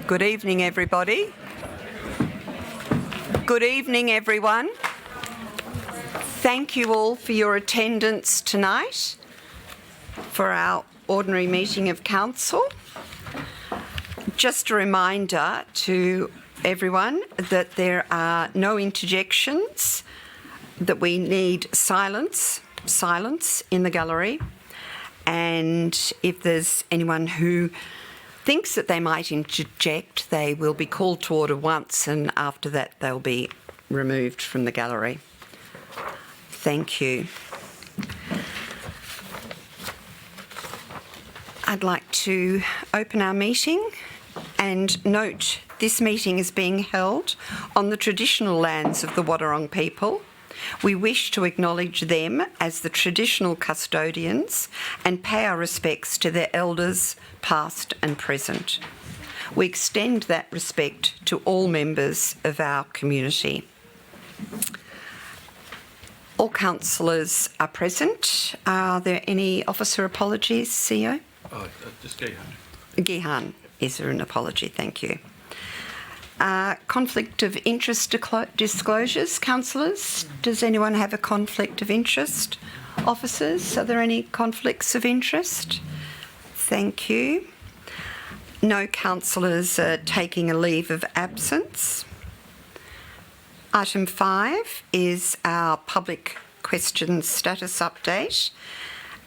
Good evening, everybody. Good evening, everyone. Thank you all for your attendance tonight for our ordinary meeting of Council. Just a reminder to everyone that there are no interjections, that we need silence in the gallery, and if there's anyone who thinks that they might interject, they will be called to order once, and after that they'll be removed from the gallery. Thank you. I'd like to open our meeting and note this meeting is being held on the traditional lands of the Wadawurrung people. We wish to acknowledge them as the traditional custodians and pay our respects to their elders, past and present. We extend that respect to all members of our community. All councillors are present. Are there any officer apologies, CEO? Just Gihan. Gihan, is there an apology? Thank you. Conflict of interest disclosures, councillors. Does anyone have a conflict of interest? Officers, are there any conflicts of interest? Thank you. No councillors are taking a leave of absence. Item 5 is our public questions status update.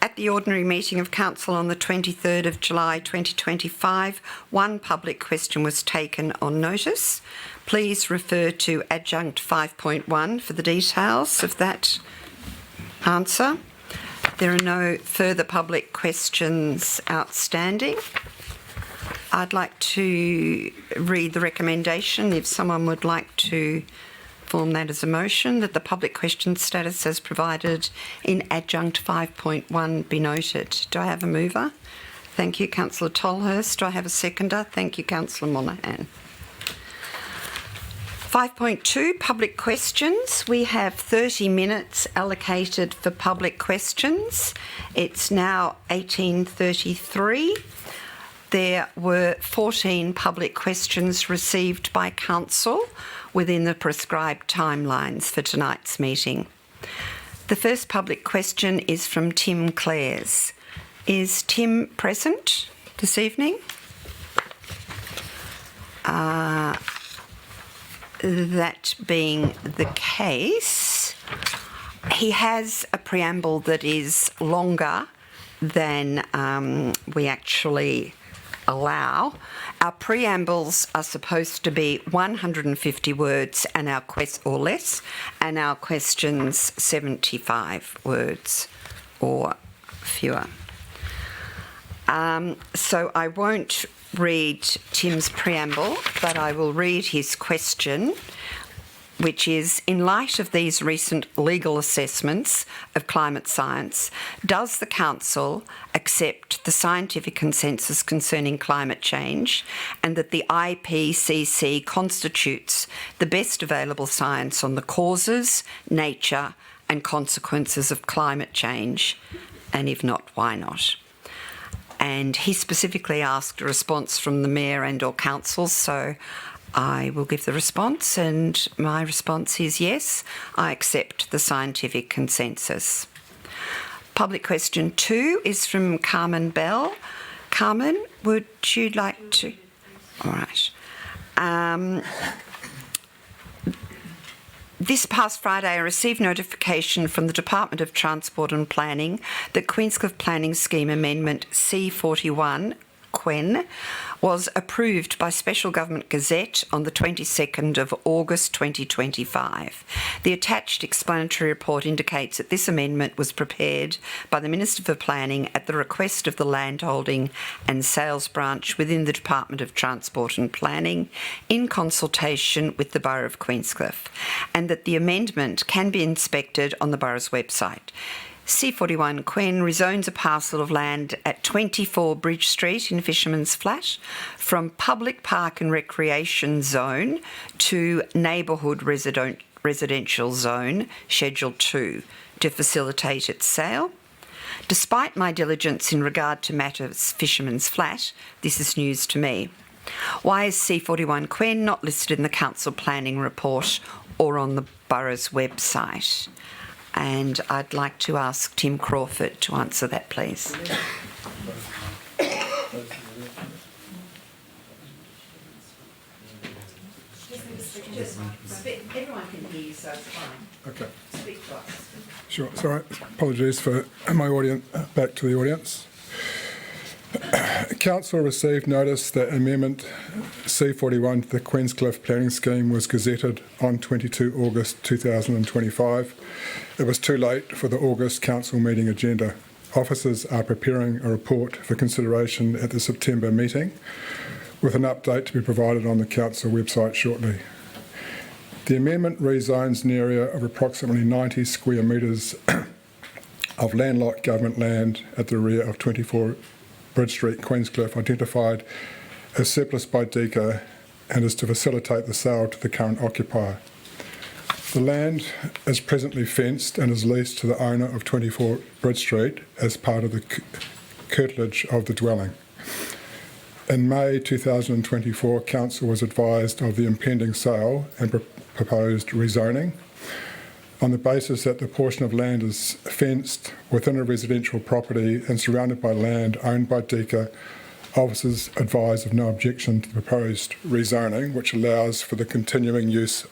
At the ordinary meeting of Council on the 23rd of July 2025, one public question was taken on notice. Please refer to adjunct 5.1 for the details of that answer. There are no further public questions outstanding. I'd like to read the recommendation if someone would like to form that as a motion, that the public question status as provided in adjunct 5.1 be noted. Do I have a mover? Thank you, Councillor Tolhurst. Do I have a seconder? Thank you, Councillor Monaghan. 5.2, public questions. We have 30 minutes allocated for public questions. It's now 18:33. There were 14 public questions received by Council within the prescribed timelines for tonight's meeting. The first public question is from Tim Clares. Is Tim present this evening? That being the case, he has a preamble that is longer than we actually allow. Our preambles are supposed to be 150 words and or less, and our questions 75 words or fewer. So I won't read Tim's preamble, but I will read his question, which is, in light of these recent legal assessments of climate science, does the Council accept the scientific consensus concerning climate change and that the IPCC constitutes the best available science on the causes, nature and consequences of climate change? And if not, why not? And he specifically asked a response from the Mayor and or Council, so I will give the response, and my response is yes, I accept the scientific consensus. Public question 2 is from Carmen Bell. Carmen, would you like to? All right. This past Friday, I received notification from the Department of Transport and Planning that Queenscliff Planning Scheme Amendment C41 Quen was approved by Special Government Gazette on the 22nd of August 2025. The attached explanatory report indicates that this amendment was prepared by the Minister for Planning at the request of the Landholding and Sales Branch within the Department of Transport and Planning in consultation with the Borough of Queenscliff, and that the amendment can be inspected on the Borough's website. C41 Quen rezones a parcel of land at 24 Bridge Street in Fisherman's Flat from public park and recreation zone to neighbourhood residential zone, Schedule 2, to facilitate its sale. Despite my diligence in regard to matters Fisherman's Flat, this is news to me. Why is C41 Queen not listed in the council planning report or on the borough's website? And I'd like to ask Tim Crawford to answer that, please. Everyone can hear you, so it's fine. Okay. Speak to us. Sure. Sorry. Apologies for my audience. Back to the audience. Council received notice that Amendment C41 to the Queenscliff Planning Scheme was gazetted on 22 August 2025. It was too late for the August Council meeting agenda. Officers are preparing a report for consideration at the September meeting, with an update to be provided on the Council website shortly. The amendment rezones an area of approximately 90 square metres of landlocked government land at the rear of 24 Bridge Street, Queenscliff, identified as surplus by DECA, and is to facilitate the sale to the current occupier. The land is presently fenced and is leased to the owner of 24 Bridge Street as part of the curtilage of the dwelling. In May 2024, Council was advised of the impending sale and proposed rezoning. On the basis that the portion of land is fenced within a residential property and surrounded by land owned by DECA, officers advise of no objection to the proposed rezoning, which allows for the continuing use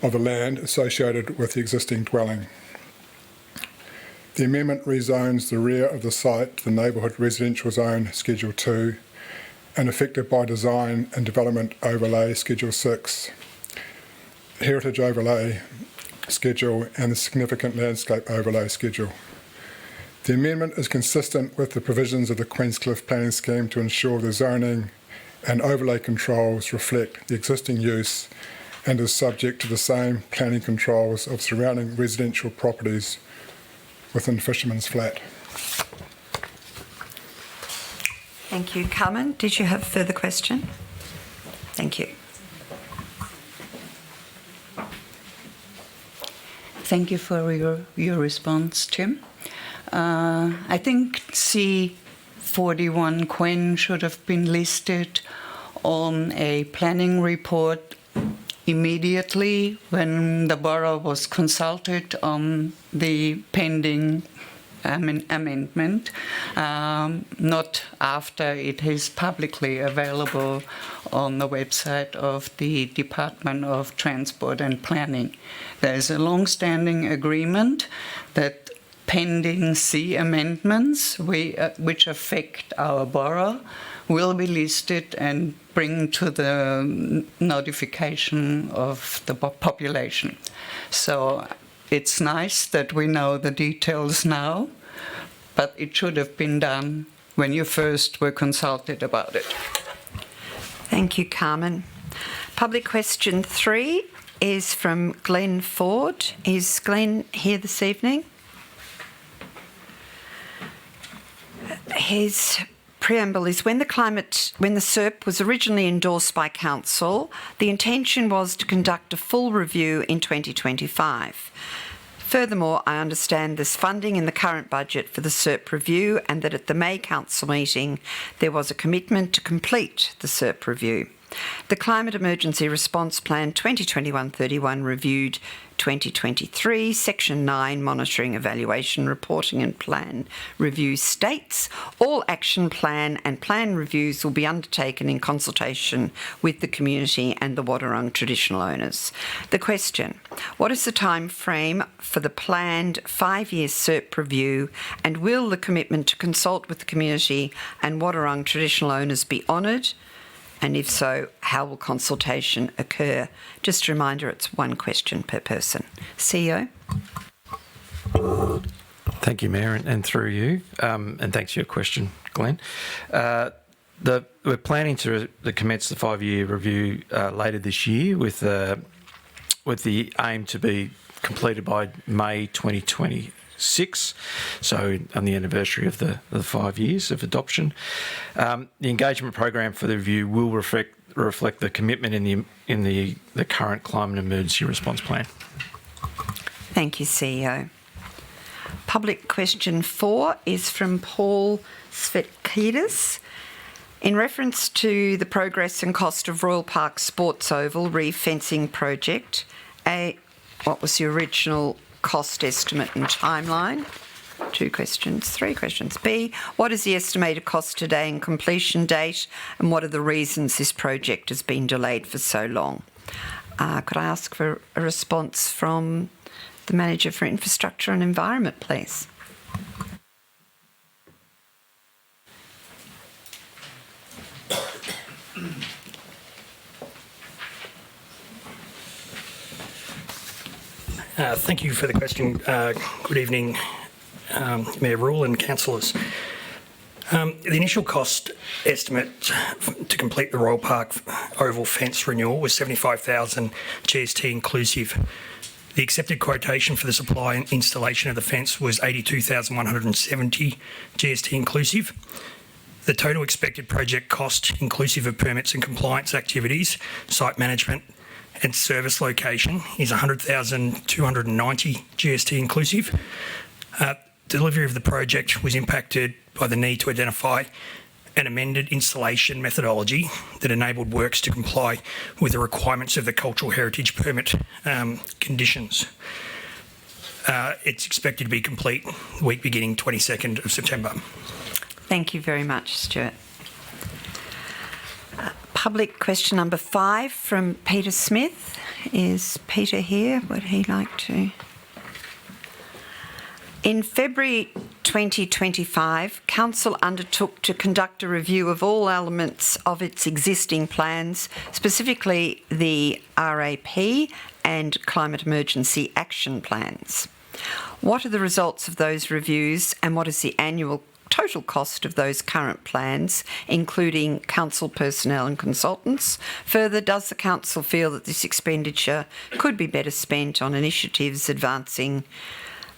of the land associated with the existing dwelling. The amendment rezones the rear of the site to the Neighbourhood Residential Zone Schedule 2 and Affected by Design and Development Overlay Schedule 6, Heritage Overlay Schedule and the Significant Landscape Overlay Schedule. The amendment is consistent with the provisions of the Queenscliff Planning Scheme to ensure the zoning and overlay controls reflect the existing use and is subject to the same planning controls of surrounding residential properties within Fisherman's Flat. Thank you. Carmen, did you have a further question? Thank you. Thank you for your response, Tim. I think C41 Quen should have been listed on a planning report immediately when the borough was consulted on the pending amendment, not after it is publicly available on the website of the Department of Transport and Planning. There is a long-standing agreement that pending C amendments which affect our borough will be listed and bring to the notification of the population. So it's nice that we know the details now, but it should have been done when you first were consulted about it. Thank you, Carmen. Public question 3 is from Glenn Ford. Is Glenn here this evening? His preamble is, when the SERP was originally endorsed by Council, the intention was to conduct a full review in 2025. Furthermore, I understand there's funding in the current budget for the SERP review and that at the May Council meeting there was a commitment to complete the SERP review. The Climate Emergency Response Plan 2021-31 reviewed 2023, Section 9, Monitoring, Evaluation, Reporting and Plan Review states all action plan and plan reviews will be undertaken in consultation with the community and the Wadawurrung traditional owners. The question, what is the time frame for the planned 5-year SERP review, and will the commitment to consult with the community and Wadawurrung traditional owners be honoured? And if so, how will consultation occur? Just a reminder, it's one question per person. CEO. Thank you, Mayor, and through you, and thanks for your question, Glenn. We're planning to commence the 5-year review later this year with the aim to be completed by May 2026. So on the anniversary of the 5 years of adoption. The engagement program for the review will reflect the commitment in the current climate emergency response plan. Thank you, CEO. Public question 4 is from Paul Svetkidis. In reference to the progress and cost of Royal Park Sports Oval re-fencing project, A, what was the original cost estimate and timeline? 2 questions. 3 questions. B, what is the estimated cost today and completion date, and what are the reasons this project has been delayed for so long? Could I ask for a response from the Manager for Infrastructure and Environment, please? Thank you for the question. Good evening, Mayor Rule and councillors. The initial cost estimate to complete the Royal Park Oval fence renewal was 75,000 GST inclusive. The accepted quotation for the supply and installation of the fence was 82,170 GST inclusive. The total expected project cost, inclusive of permits and compliance activities, site management and service location, is 100,290 GST inclusive. Delivery of the project was impacted by the need to identify an amended installation methodology that enabled works to comply with the requirements of the Cultural Heritage Permit conditions. It's expected to be complete the week beginning 22nd of September. Thank you very much, Stuart. Public question number 5 from Peter Smith. Is Peter here? Would he like to? In February 2025, Council undertook to conduct a review of all elements of its existing plans, specifically the RAP and Climate Emergency Action Plans. What are the results of those reviews, and what is the annual total cost of those current plans, including council personnel and consultants? Further, does the council feel that this expenditure could be better spent on initiatives advancing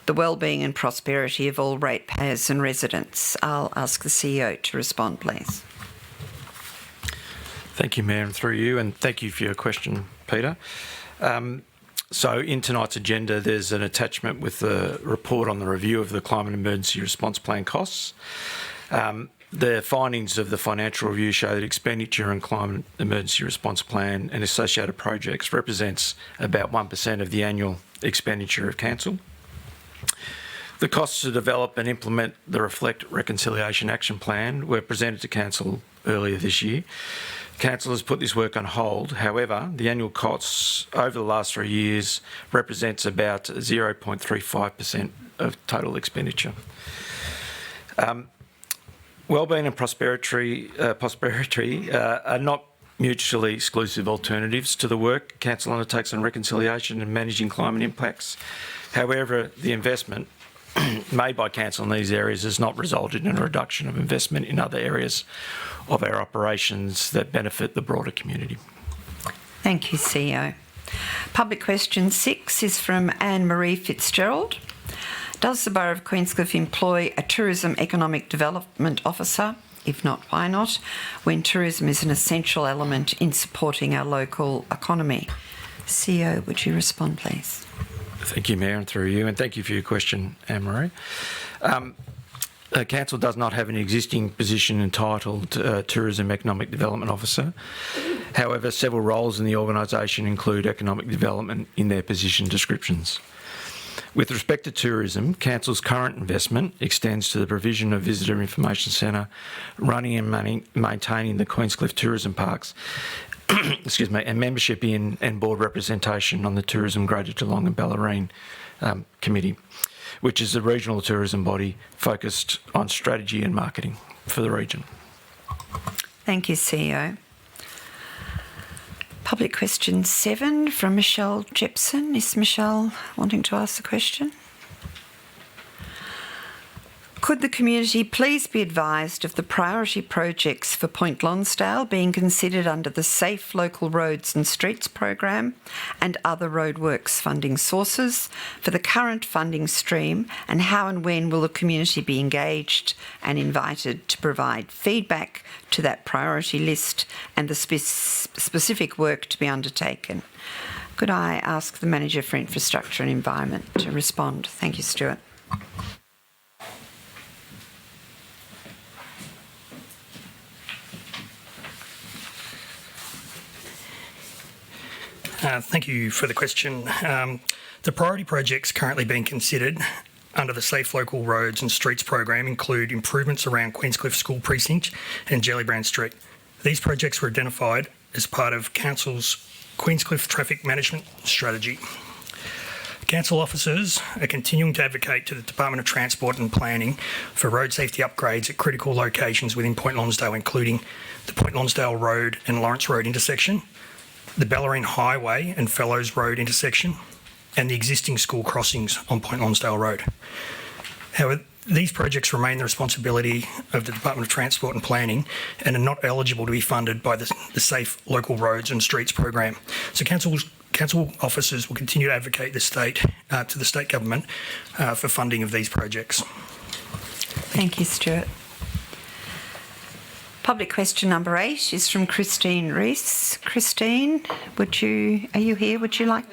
the wellbeing and prosperity of all ratepayers and residents? I'll ask the CEO to respond, please. Thank you, Mayor, and through you, and thank you for your question, Peter. So in tonight's agenda, there's an attachment with the report on the review of the Climate Emergency Response Plan costs. The findings of the financial review show that expenditure on Climate Emergency Response Plan and associated projects represents about 1% of the annual expenditure of Council. The costs to develop and implement the Reflect Reconciliation Action Plan were presented to Council earlier this year. Council has put this work on hold. However, the annual costs over the last 3 years represents about 0.35% of total expenditure. Wellbeing and prosperity are not mutually exclusive alternatives to the work Council undertakes on reconciliation and managing climate impacts. However, the investment made by Council in these areas has not resulted in a reduction of investment in other areas of our operations that benefit the broader community. Thank you, CEO. Public question 6 is from Anne-Marie Fitzgerald. Does the Borough of Queenscliff employ a Tourism Economic Development Officer? If not, why not? When tourism is an essential element in supporting our local economy. CEO, would you respond, please? Thank you, Mayor, and through you, and thank you for your question, Anne-Marie. Council does not have an existing position entitled Tourism Economic Development Officer. However, several roles in the organisation include economic development in their position descriptions. With respect to tourism, Council's current investment extends to the provision of Visitor Information Centre, running and maintaining the Queenscliff tourism parks, and membership in and board representation on the Tourism Greater Geelong and Bellarine Committee, which is a regional tourism body focused on strategy and marketing for the region. Thank you, CEO. Public question 7 from Michelle Jepson. Is Michelle wanting to ask the question? Could the community please be advised of the priority projects for Point Lonsdale being considered under the Safe Local Roads and Streets program and other roadworks funding sources for the current funding stream, and how and when will the community be engaged and invited to provide feedback to that priority list and the specific work to be undertaken? Could I ask the Manager for Infrastructure and Environment to respond? Thank you, Stuart. Thank you for the question. The priority projects currently being considered under the Safe Local Roads and Streets program include improvements around Queenscliff School Precinct and Jellybrand Street. These projects were identified as part of Council's Queenscliff Traffic Management Strategy. Council officers are continuing to advocate to the Department of Transport and Planning for road safety upgrades at critical locations within Point Lonsdale, including the Point Lonsdale Road and Lawrence Road intersection, the Bellarine Highway and Fellows Road intersection, and the existing school crossings on Point Lonsdale Road. However, these projects remain the responsibility of the Department of Transport and Planning and are not eligible to be funded by the Safe Local Roads and Streets program. So Council officers will continue to advocate to the state government for funding of these projects. Thank you, Stuart. Public question number 8 is from Christine Rees. Christine, are you here? Would you like?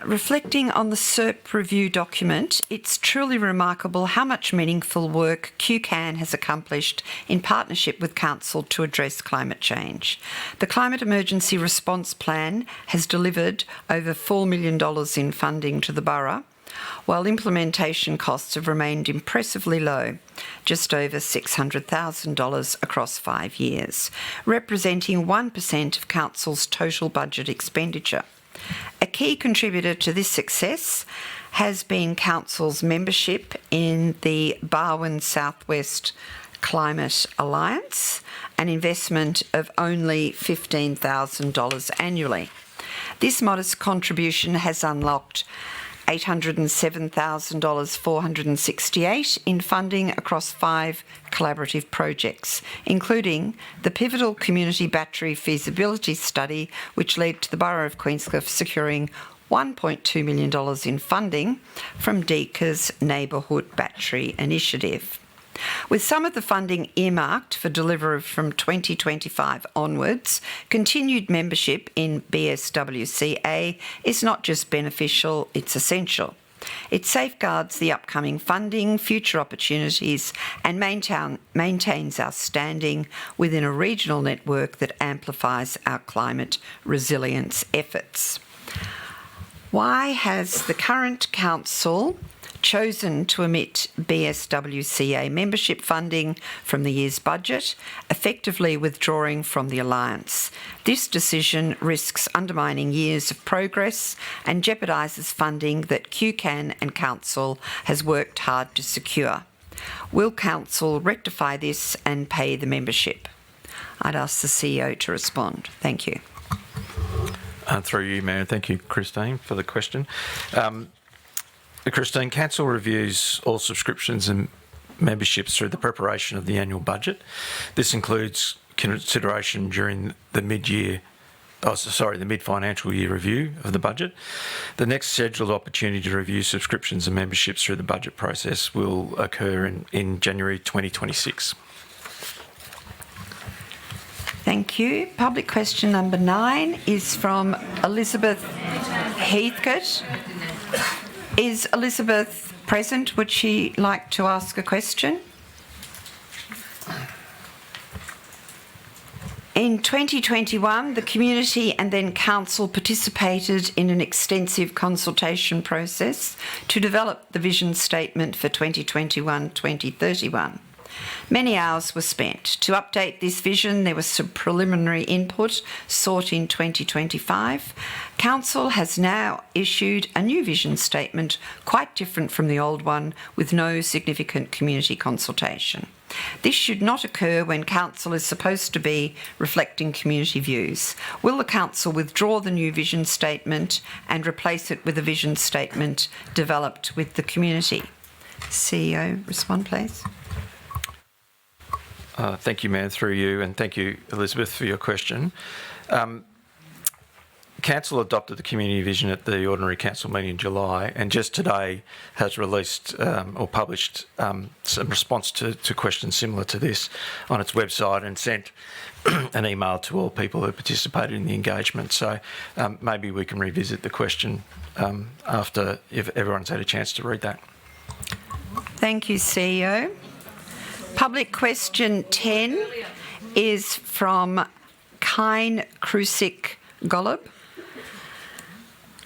Reflecting on the SERP review document, it's truly remarkable how much meaningful work QCAN has accomplished in partnership with Council to address climate change. The Climate Emergency Response Plan has delivered over $4 million in funding to the borough, while implementation costs have remained impressively low, just over $600,000 across 5 years, representing 1% of Council's total budget expenditure. A key contributor to this success has been Council's membership in the Barwon Southwest Climate Alliance, an investment of only $15,000 annually. This modest contribution has unlocked $807,468 in funding across 5 collaborative projects, including the pivotal community battery feasibility study, which led to the Borough of Queenscliff securing $1.2 million in funding from DECA's Neighbourhood Battery Initiative. With some of the funding earmarked for delivery from 2025 onwards, continued membership in BSWCA is not just beneficial, it's essential. It safeguards the upcoming funding, future opportunities, and maintains our standing within a regional network that amplifies our climate resilience efforts. Why has the current council chosen to omit BSWCA membership funding from the year's budget, effectively withdrawing from the alliance? This decision risks undermining years of progress and jeopardises funding that QCAN and Council has worked hard to secure. Will Council rectify this and pay the membership? I'd ask the CEO to respond. Thank you. Through you, Mayor. Thank you, Christine, for the question. Christine, Council reviews all subscriptions and memberships through the preparation of the annual budget. This includes consideration during the mid-financial year review of the budget. The next scheduled opportunity to review subscriptions and memberships through the budget process will occur in January 2026. Thank you. Public question number 9 is from Elizabeth Heathcote. Is Elizabeth present? Would she like to ask a question? In 2021, the community and then council participated in an extensive consultation process to develop the vision statement for 2021-2031. Many hours were spent. To update this vision, there was some preliminary input sought in 2025. Council has now issued a new vision statement, quite different from the old one, with no significant community consultation. This should not occur when Council is supposed to be reflecting community views. Will the Council withdraw the new vision statement and replace it with a vision statement developed with the community? CEO, respond please. Thank you, Mayor, through you, and thank you, Elizabeth, for your question. Council adopted the community vision at the ordinary council meeting in July, and just today has released or published some response to questions similar to this on its website and sent an email to all people who participated in the engagement. So maybe we can revisit the question after, if everyone's had a chance to read that. Thank you, CEO. Public question 10 is from Tyne Crusick Golub.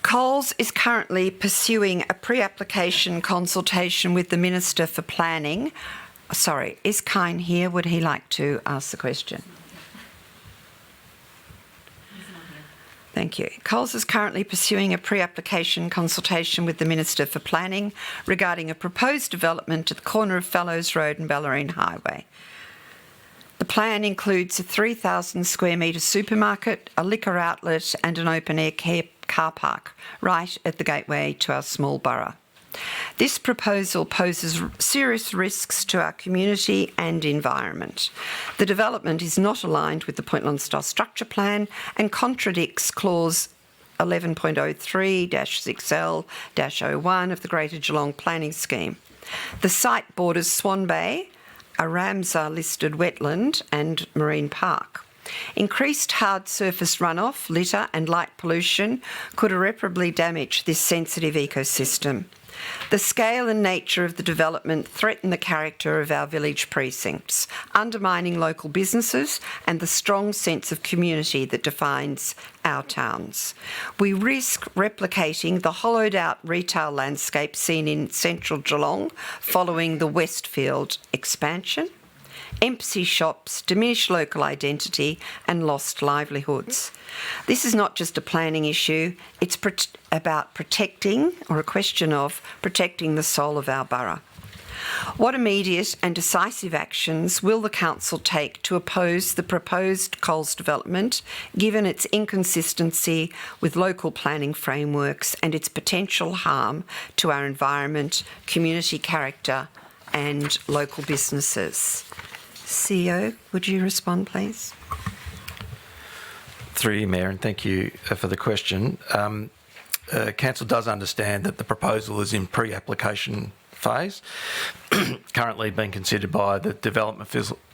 Coles is currently pursuing a pre-application consultation with the Minister for Planning. Sorry, is Kine here? Would he like to ask the question? Thank you. Coles is currently pursuing a pre-application consultation with the Minister for Planning regarding a proposed development at the corner of Fellows Road and Bellarine Highway. The plan includes a 3,000 square metre supermarket, a liquor outlet and an open-air car park right at the gateway to our small borough. This proposal poses serious risks to our community and environment. The development is not aligned with the Point Lonsdale Structure Plan and contradicts Clause 11.03-6L-01 of the Greater Geelong Planning Scheme. The site borders Swan Bay, a Ramsar-listed wetland and marine park. Increased hard surface runoff, litter and light pollution could irreparably damage this sensitive ecosystem. The scale and nature of the development threaten the character of our village precincts, undermining local businesses and the strong sense of community that defines our towns. We risk replicating the hollowed-out retail landscape seen in central Geelong following the Westfield expansion. Empty shops, diminished local identity and lost livelihoods. This is not just a planning issue, it's about protecting, or a question of protecting the soul of our borough. What immediate and decisive actions will the Council take to oppose the proposed Coles development, given its inconsistency with local planning frameworks and its potential harm to our environment, community character and local businesses? CEO, would you respond, please? Through you, Mayor, and thank you for the question. Council does understand that the proposal is in pre-application phase, currently being considered by the Development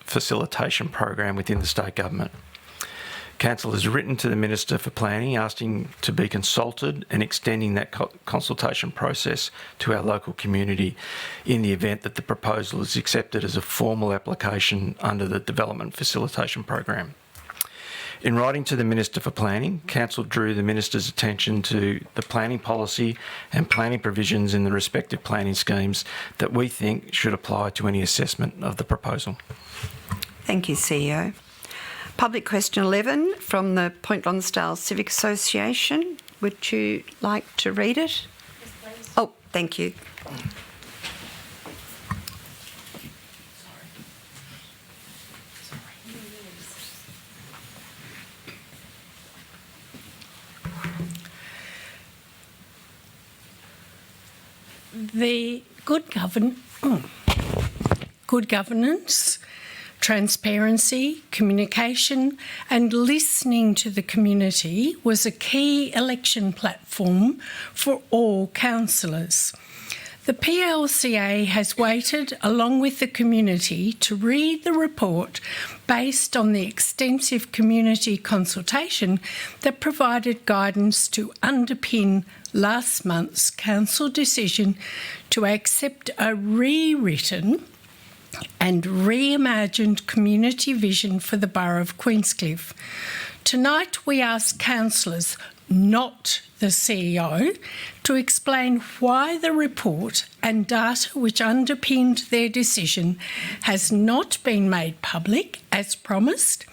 Facilitation Program within the State Government. Council has written to the Minister for Planning asking to be consulted and extending that consultation process to our local community in the event that the proposal is accepted as a formal application under the Development Facilitation Program. In writing to the Minister for Planning, Council drew the Minister's attention to the planning policy and planning provisions in the respective planning schemes that we think should apply to any assessment of the proposal. Thank you, CEO. Public question 11 from the Point Lonsdale Civic Association. Would you like to read it? Yes, please. Oh, thank you. The good governance, transparency, communication and listening to the community was a key election platform for all councillors. The PLCA has waited along with the community to read the report based on the extensive community consultation that provided guidance to underpin last month's council decision to accept a rewritten and reimagined community vision for the Borough of Queenscliff. Tonight we ask councillors, not the CEO, to explain why the report and data which underpinned their decision has not been made public as promised,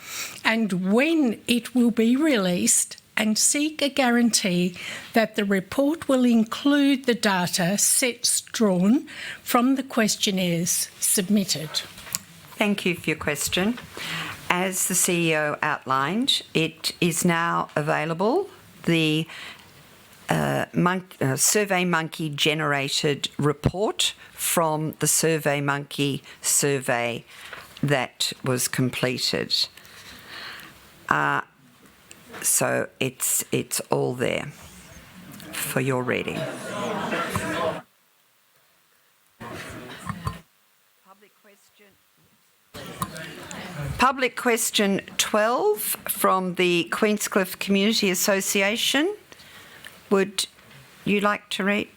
and when it will be released, and seek a guarantee that the report will include the data sets drawn from the questionnaires submitted. Thank you for your question. As the CEO outlined, it is now available. The SurveyMonkey generated report from the SurveyMonkey survey that was completed. So it's all there for your reading. Public question 12 from the Queenscliff Community Association. Would you like to read?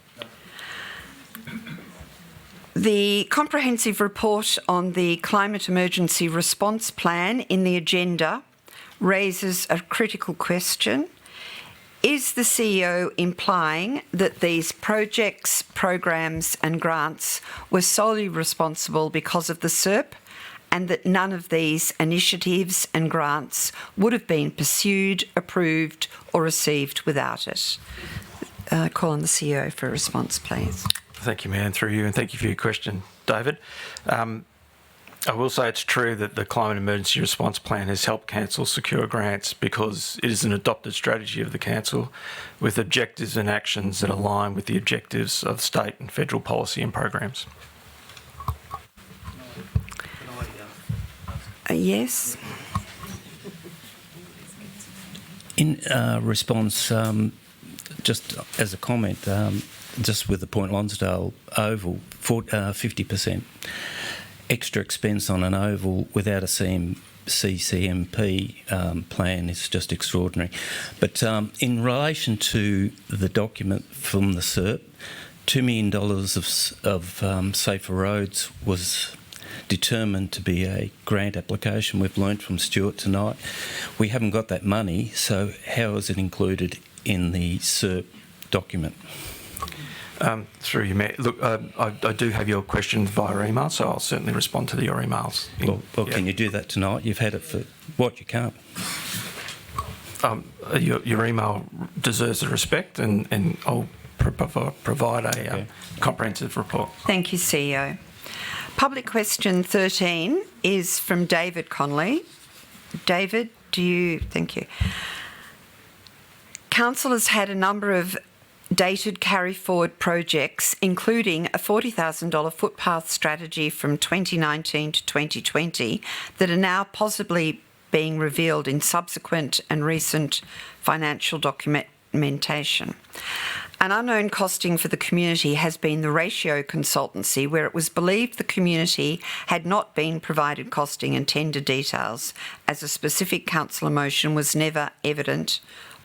The comprehensive report on the Climate Emergency Response Plan in the agenda raises a critical question. Is the CEO implying that these projects, programs and grants were solely responsible because of the SERP and that none of these initiatives and grants would have been pursued, approved or received without it? Call on the CEO for a response, please. Thank you, Mayor, and through you, and thank you for your question, David. I will say it's true that the Climate Emergency Response Plan has helped councils secure grants because it is an adopted strategy of the council with objectives and actions that align with the objectives of state and federal policy and programs. Yes. In response, just as a comment, just with the Point Lonsdale Oval, 50% extra expense on an oval without a CCMP plan is just extraordinary. But in relation to the document from the SERP, $2 million of safer roads was determined to be a grant application. We've learnt from Stuart tonight. We haven't got that money, so how is it included in the SERP document? Through you, Mayor. Look, I do have your question via email, so I'll certainly respond to your emails. Well, can you do that tonight? You've had it for what? You can't. Your email deserves the respect, and I'll provide a comprehensive report. Thank you, CEO. Public question 13 is from David Connolly. David, thank you. Council has had a number of dated carry-forward projects, including a $40,000 footpath strategy from 2019 to 2020 that are now possibly being revealed in subsequent and recent financial documentation. An unknown costing for the community has been the ratio consultancy, where it was believed the community had not been provided costing and tender details, as a specific councillor motion was never evident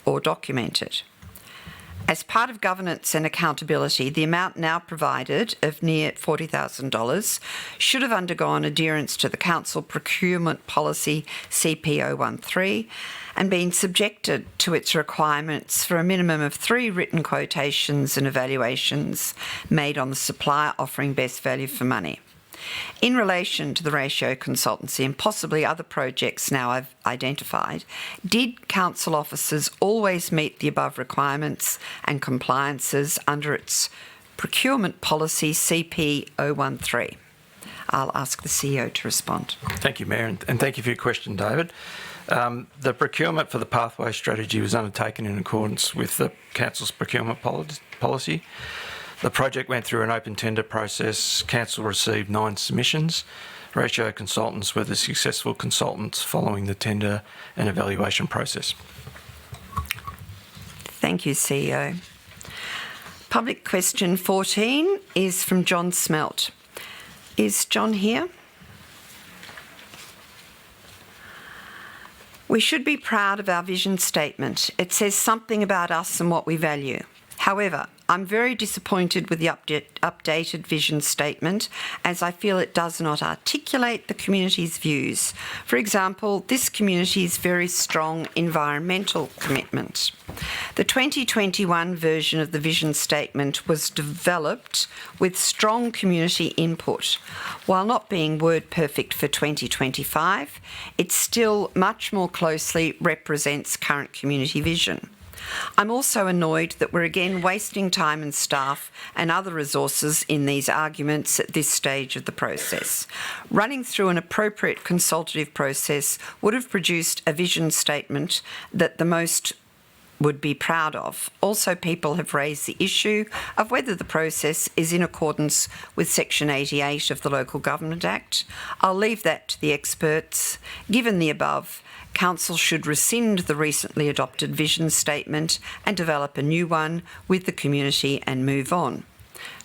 or documented. As part of governance and accountability, the amount now provided of near $40,000 should have undergone adherence to the Council Procurement Policy CP013 and been subjected to its requirements for a minimum of 3 written quotations and evaluations made on the supplier offering best value for money. In relation to the ratio consultancy and possibly other projects now I've identified, did council officers always meet the above requirements and compliances under its procurement policy CP013? I'll ask the CEO to respond. Thank you, Mayor, and thank you for your question, David. The procurement for the pathway strategy was undertaken in accordance with the council's procurement policy. The project went through an open tender process. Council received 9 submissions. Ratio consultants were the successful consultants following the tender and evaluation process. Thank you, CEO. Public question 14 is from John Smelt. Is John here? We should be proud of our vision statement. It says something about us and what we value. However, I'm very disappointed with the updated vision statement, as I feel it does not articulate the community's views. For example, this community's very strong environmental commitment. The 2021 version of the vision statement was developed with strong community input. While not being word perfect for 2025, it still much more closely represents current community vision. I'm also annoyed that we're again wasting time and staff and other resources in these arguments at this stage of the process. Running through an appropriate consultative process would have produced a vision statement that the most would be proud of. Also, people have raised the issue of whether the process is in accordance with Section 88 of the Local Government Act. I'll leave that to the experts. Given the above, Council should rescind the recently adopted vision statement and develop a new one with the community and move on.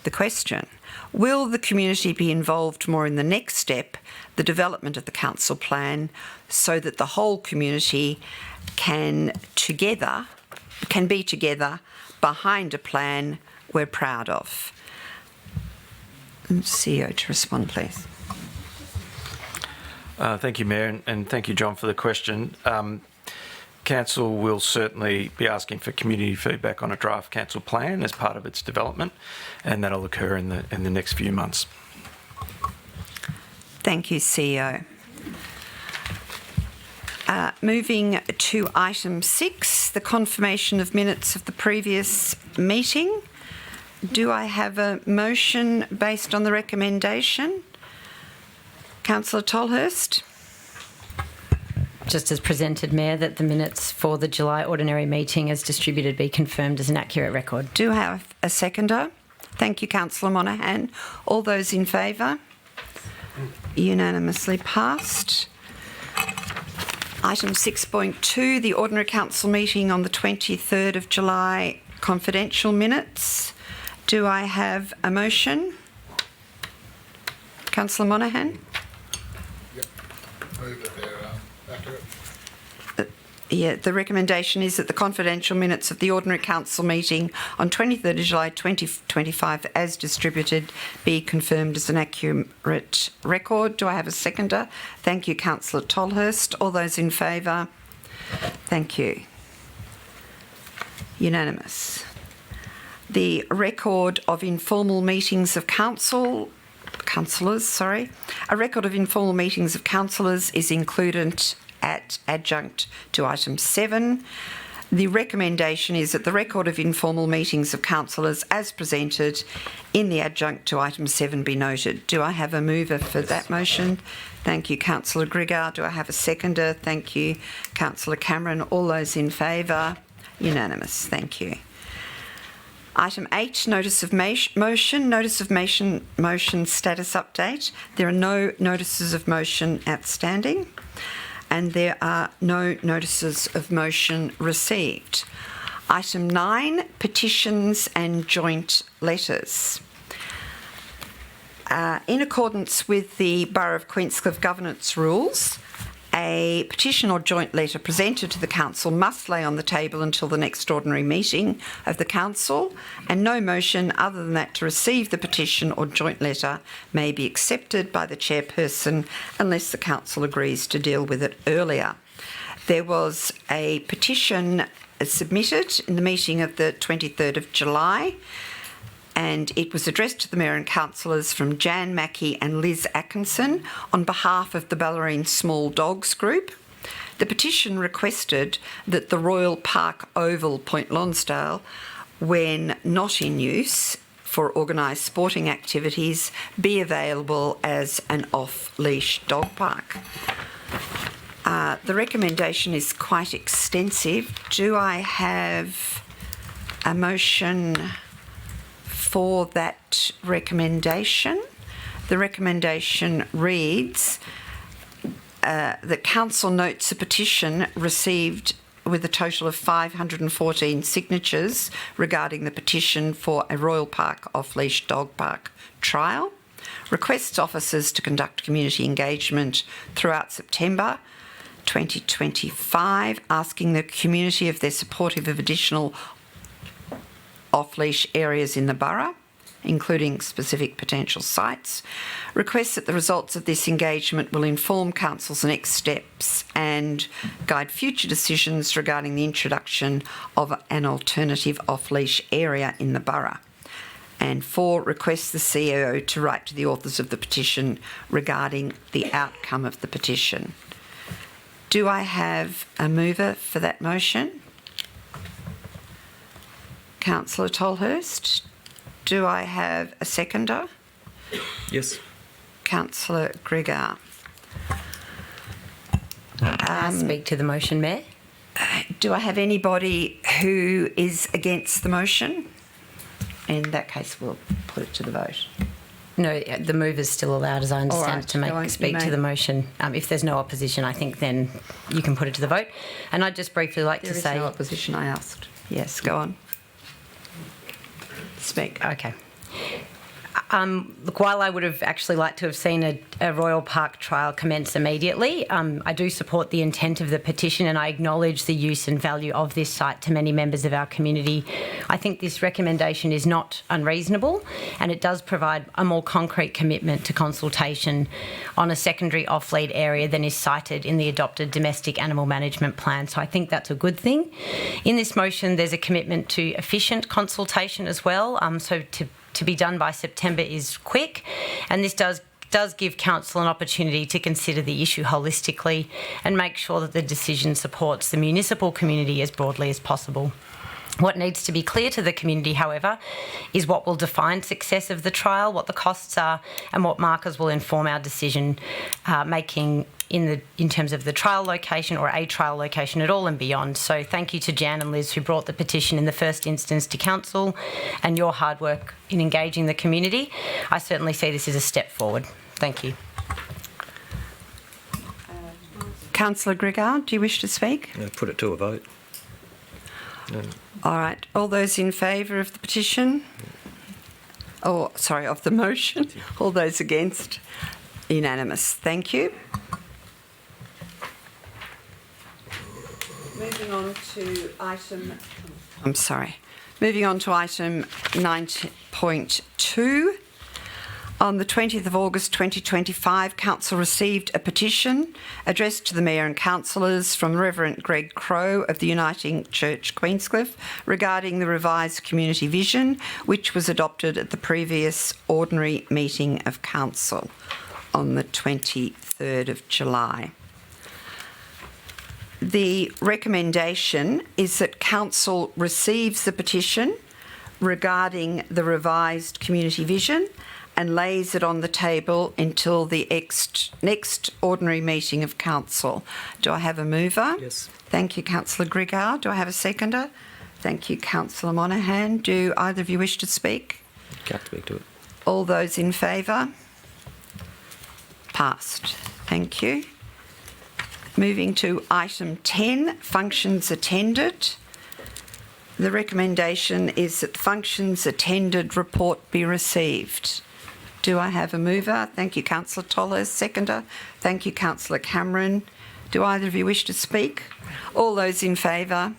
The question: will the community be involved more in the next step, the development of the council plan, so that the whole community can be together behind a plan we're proud of? CEO to respond, please. Thank you, Mayor, and thank you, John, for the question. Council will certainly be asking for community feedback on a draft council plan as part of its development, and that'll occur in the next few months. Thank you, CEO. Moving to item 6, the confirmation of minutes of the previous meeting. Do I have a motion based on the recommendation? Councillor Tolhurst. Just as presented, Mayor, that the minutes for the July ordinary meeting as distributed be confirmed as an accurate record. Do I have a seconder? Thank you, Councillor Monaghan. All those in favour? Unanimously passed. Item 6.2, the ordinary council meeting on the 23rd of July, confidential minutes. Do I have a motion? Councillor Monaghan? Yeah, the recommendation is that the confidential minutes of the ordinary council meeting on 23rd of July 2025 as distributed be confirmed as an accurate record. Do I have a seconder? Thank you, Councillor Tolhurst. All those in favour? Thank you. Unanimous. The record of informal meetings of councillors, a record of informal meetings of councillors is included at adjunct to item 7. The recommendation is that the record of informal meetings of councillors as presented in the adjunct to item 7 be noted. Do I have a mover for that motion? Thank you, Councillor Griggar. Do I have a seconder? Thank you, Councillor Cameron. All those in favour? Unanimous. Thank you. Item 8, notice of motion. Notice of motion status update. There are no notices of motion outstanding, and there are no notices of motion received. Item 9, petitions and joint letters. In accordance with the Borough of Queenscliff governance rules, a petition or joint letter presented to the council must lay on the table until the next ordinary meeting of the council, and no motion other than that to receive the petition or joint letter may be accepted by the chairperson unless the council agrees to deal with it earlier. There was a petition submitted in the meeting of the 23rd of July, and it was addressed to the Mayor and councillors from Jan Mackey and Liz Atkinson on behalf of the Ballerine Small Dogs Group. The petition requested that the Royal Park Oval, Point Lonsdale, when not in use for organised sporting activities, be available as an off-leash dog park. The recommendation is quite extensive. Do I have a motion for that recommendation? The recommendation reads that council notes a petition received with a total of 514 signatures regarding the petition for a Royal Park off-leash dog park trial, requests officers to conduct community engagement throughout September 2025, asking the community if they're supportive of additional off-leash areas in the borough, including specific potential sites, requests that the results of this engagement will inform council's next steps and guide future decisions regarding the introduction of an alternative off-leash area in the borough. And 4, requests the CEO to write to the authors of the petition regarding the outcome of the petition. Do I have a mover for that motion? Councillor Tolhurst. Do I have a seconder? Yes. Councillor Griggar. Can I speak to the motion, Mayor? Do I have anybody who is against the motion? In that case, we'll put it to the vote. No, the move is still allowed, as I understand, All right, to go on, speak to the motion. If there's no opposition, I think then you can put it to the vote. And I'd just briefly like to say... There is no opposition, I asked. Yes, go on. Speak. Okay. Look, while I would have actually liked to have seen a Royal Park trial commence immediately, I do support the intent of the petition and I acknowledge the use and value of this site to many members of our community. I think this recommendation is not unreasonable and it does provide a more concrete commitment to consultation on a secondary off-lead area than is cited in the adopted domestic animal management plan. So I think that's a good thing. In this motion, there's a commitment to efficient consultation as well. So to be done by September is quick, and this does give Council an opportunity to consider the issue holistically and make sure that the decision supports the municipal community as broadly as possible. What needs to be clear to the community, however, is what will define success of the trial, what the costs are, and what markers will inform our decision making in terms of the trial location or a trial location at all and beyond. So thank you to Jan and Liz who brought the petition in the first instance to Council and your hard work in engaging the community. I certainly see this as a step forward. Thank you. Councillor Grigard, do you wish to speak? Put it to a vote. All right. All those in favour of the petition? Oh, sorry, of the motion. All those against? Unanimous. Thank you. Moving on to item 9.2. On the 20th of August 2025, Council received a petition addressed to the Mayor and Councillors from Reverend Greg Crow of the Uniting Church Queenscliff regarding the revised community vision, which was adopted at the previous ordinary meeting of Council on the 23rd of July. The recommendation is that Council receives the petition regarding the revised community vision and lays it on the table until the next ordinary meeting of Council. Do I have a mover? Yes. Thank you, Councillor Grigard. Do I have a seconder? Thank you, Councillor Monaghan. Do either of you wish to speak? Can't speak to it. All those in favour? Passed. Thank you. Moving to item 10, functions attended. The recommendation is that the functions attended report be received. Do I have a mover? Thank you, Councillor Toller. Seconder? Thank you, Councillor Cameron. Do either of you wish to speak? All those in favour?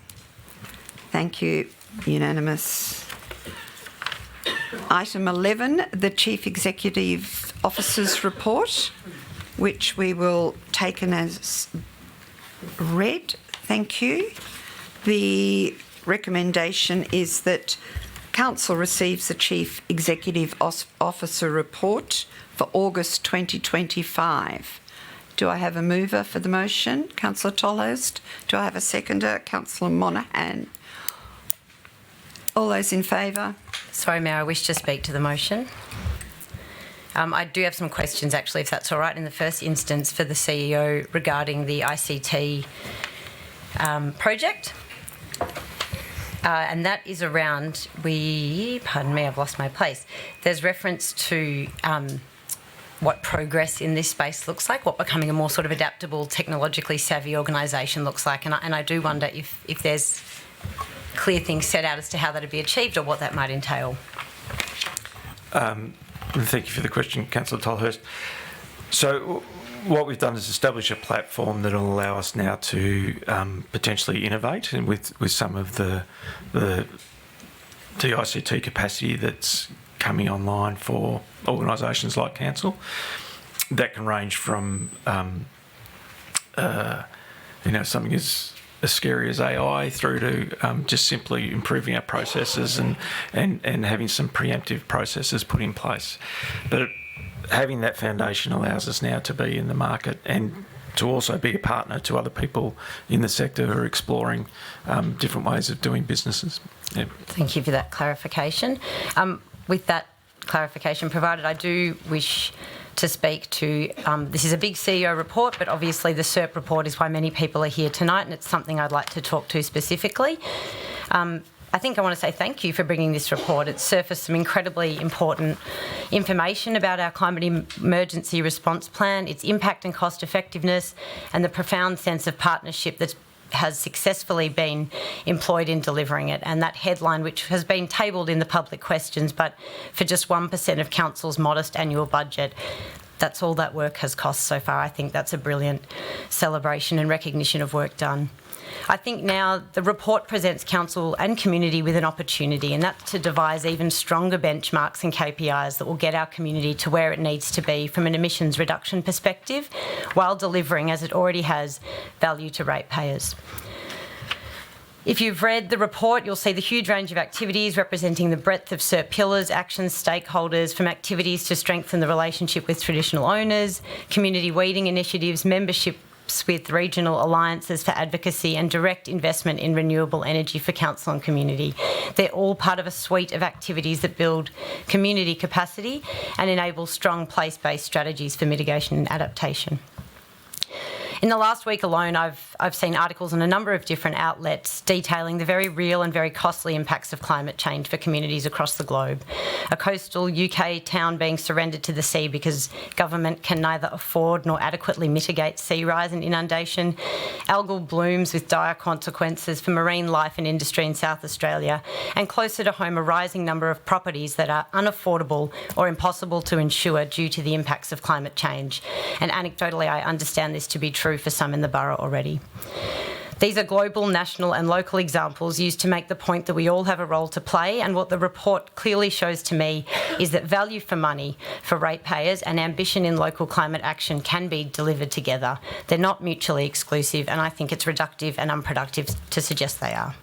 Thank you. Unanimous. Item 11, the Chief Executive Officer's report, which we will take as read. Thank you. The recommendation is that Council receives the Chief Executive Officer report for August 2025. Do I have a mover for the motion? Councillor Tolhurst. Do I have a seconder? Councillor Monaghan. All those in favour? Sorry, Mayor, I wish to speak to the motion. I do have some questions, actually, if that's all right, in the first instance for the CEO regarding the ICT project. And that is around, pardon me, I've lost my place. There's reference to what progress in this space looks like, what becoming a more sort of adaptable, technologically savvy organisation looks like. And I do wonder if there's clear things set out as to how that would be achieved or what that might entail. Thank you for the question, Councillor Tolhurst. So what we've done is establish a platform that will allow us now to potentially innovate and with some of the ICT capacity that's coming online for organisations like Council. That can range from something as scary as AI through to just simply improving our processes and having some preemptive processes put in place. But having that foundation allows us now to be in the market and to also be a partner to other people in the sector who are exploring different ways of doing businesses. Yeah. Thank you for that clarification. With that clarification provided, I do wish to speak to, this is a big CEO report, but obviously the SERP report is why many people are here tonight, and it's something I'd like to talk to specifically. I think I want to say thank you for bringing this report. It's surfaced some incredibly important information about our climate emergency response plan, its impact and cost effectiveness, and the profound sense of partnership that's has successfully been employed in delivering it. And that headline, which has been tabled in the public questions, but for just 1% of council's modest annual budget, that's all that work has cost so far. I think that's a brilliant celebration and recognition of work done. I think now the report presents council and community with an opportunity, and that's to devise even stronger benchmarks and KPIs that will get our community to where it needs to be from an emissions reduction perspective, while delivering, as it already has, value to ratepayers. If you've read the report, you'll see the huge range of activities representing the breadth of CERT pillars, actions, stakeholders, from activities to strengthen the relationship with traditional owners, community weeding initiatives, memberships with regional alliances for advocacy, and direct investment in renewable energy for council and community. They're all part of a suite of activities that build community capacity and enable strong place-based strategies for mitigation and adaptation. In the last week alone, I've seen articles on a number of different outlets detailing the very real and very costly impacts of climate change for communities across the globe. A coastal UK town being surrendered to the sea because government can neither afford nor adequately mitigate sea rise and inundation. Algal blooms with dire consequences for marine life and industry in South Australia. And closer to home, a rising number of properties that are unaffordable or impossible to insure due to the impacts of climate change. And anecdotally, I understand this to be true for some in the borough already. These are global, national and local examples used to make the point that we all have a role to play, and what the report clearly shows to me is that value for money for ratepayers and ambition in local climate action can be delivered together. They're not mutually exclusive, and I think it's reductive and unproductive to suggest they are.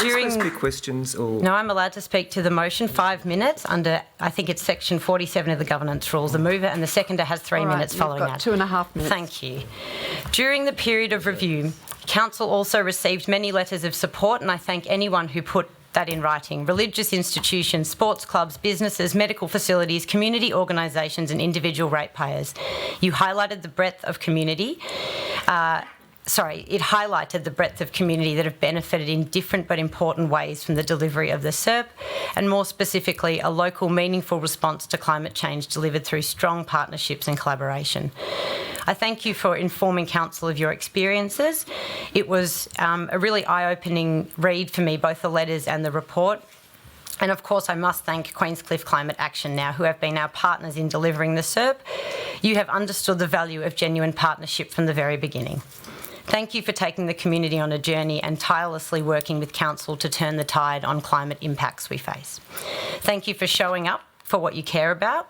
During speak questions or... No, I'm allowed to speak to the motion 5 minutes under, I think it's section 47 of the governance rules. The mover and the seconder has 3 minutes following that. You've got 2.5 minutes. Thank you. During the period of review, council also received many letters of support, and I thank anyone who put that in writing. Religious institutions, sports clubs, businesses, medical facilities, community organisations and individual ratepayers. You highlighted the breadth of community. It highlighted the breadth of community that have benefited in different but important ways from the delivery of the SERP, and more specifically, a local meaningful response to climate change delivered through strong partnerships and collaboration. I thank you for informing council of your experiences. It was a really eye-opening read for me, both the letters and the report. And of course, I must thank Queenscliff Climate Action now, who have been our partners in delivering the SERP. You have understood the value of genuine partnership from the very beginning. Thank you for taking the community on a journey and tirelessly working with council to turn the tide on climate impacts we face. Thank you for showing up for what you care about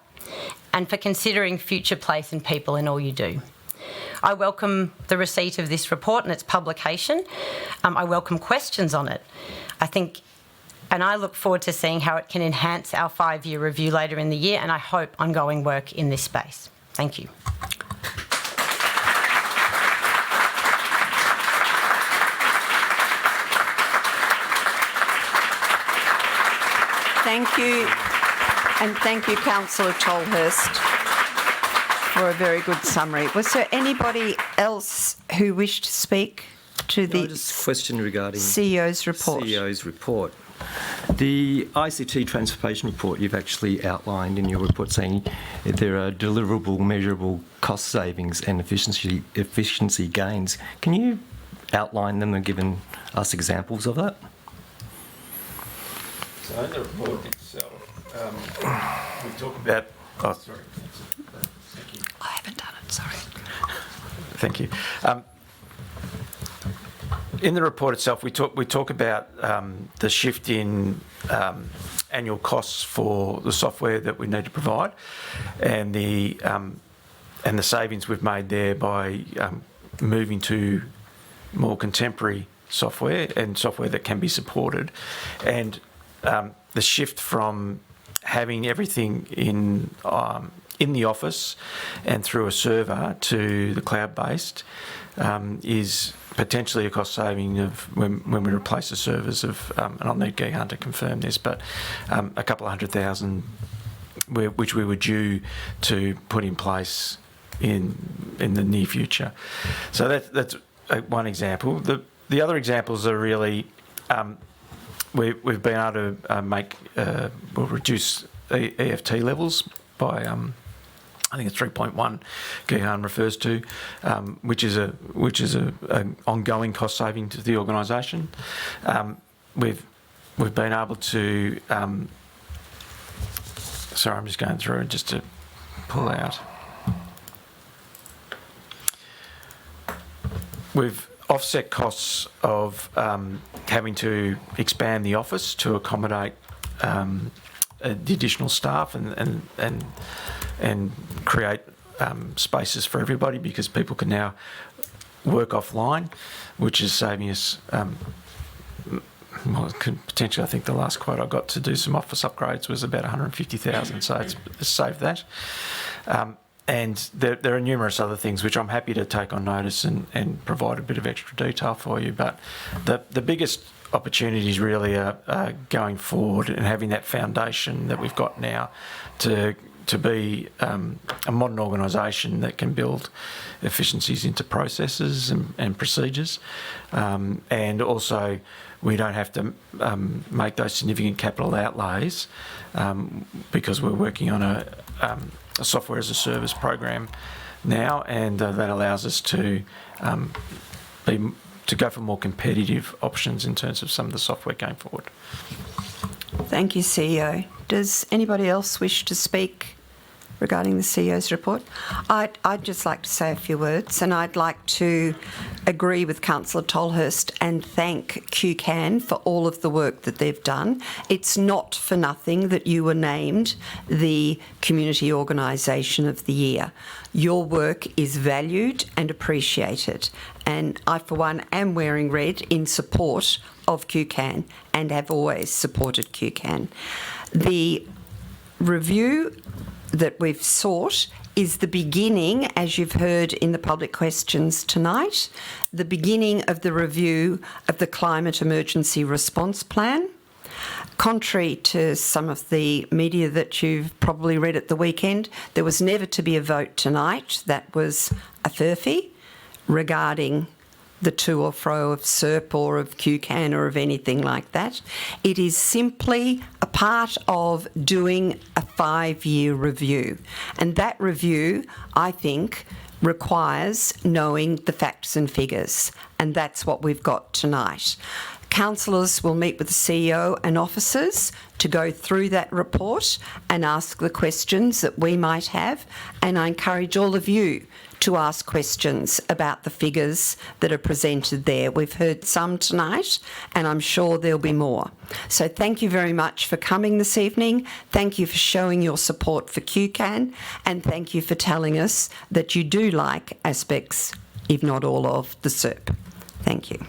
and for considering future place and people in all you do. I welcome the receipt of this report and its publication. I welcome questions on it. And I look forward to seeing how it can enhance our 5-year review later in the year, and I hope ongoing work in this space. Thank you. Thank you, and thank you, Councillor Tolhurst, for a very good summary. Was there anybody else who wished to speak to the just a question regarding CEO's report? CEO's report. The ICT transformation report you've actually outlined in your report saying there are deliverable, measurable cost savings and efficiency gains. Can you outline them and give us examples of that? So in the report itself, we talk about... Oh, sorry. Thank you. I haven't done it, sorry. Thank you. In the report itself, we talk about the shift in annual costs for the software that we need to provide, and the savings we've made there by moving to more contemporary software and software that can be supported, and the shift from having everything in the office and through a server to the cloud-based is potentially a cost saving of when we replace the servers of, and I'll need Gehan to confirm this, but a couple of $100,000, which we were due to put in place in the near future. So that's one example. The other examples are really we've been able to reduce EFT levels by I think it's 3.1 Gihan refers to, which is an ongoing cost saving to the organisation. We've been able to. Sorry, I'm just going through just to pull out. We've offset costs of having to expand the office to accommodate the additional staff and create spaces for everybody, because people can now work offline, which is saving us. Well, potentially, I think the last quote I got to do some office upgrades was about 150,000, so it's saved that. And there are numerous other things which I'm happy to take on notice and provide a bit of extra detail for you. But the biggest opportunities really are going forward and having that foundation that we've got now to be a modern organisation that can build efficiencies into processes and procedures, and also we don't have to make those significant capital outlays because we're working on a software as a service program now, and that allows us to go for more competitive options in terms of some of the software going forward. Thank you, CEO. Does anybody else wish to speak regarding the CEO's report? I'd just like to say a few words, and I'd like to agree with Councillor Tolhurst and thank QCAN for all of the work that they've done. It's not for nothing that you were named the Community Organisation of the Year. Your work is valued and appreciated, and I, for one, am wearing red in support of QCAN and have always supported QCAN. The review that we've sought is the beginning, as you've heard in the public questions tonight, the beginning of the review of the Climate Emergency Response Plan. Contrary to some of the media that you've probably read at the weekend, there was never to be a vote tonight. That was a furphy regarding the to or fro of SERP or of QCAN or of anything like that. It is simply a part of doing a 5-year review. And that review, I think, requires knowing the facts and figures. And that's what we've got tonight. Councillors will meet with the CEO and officers to go through that report and ask the questions that we might have. And I encourage all of you to ask questions about the figures that are presented there. We've heard some tonight, and I'm sure there'll be more. So thank you very much for coming this evening. Thank you for showing your support for QCAN, and thank you for telling us that you do like aspects, if not all, of the SERP. Thank you.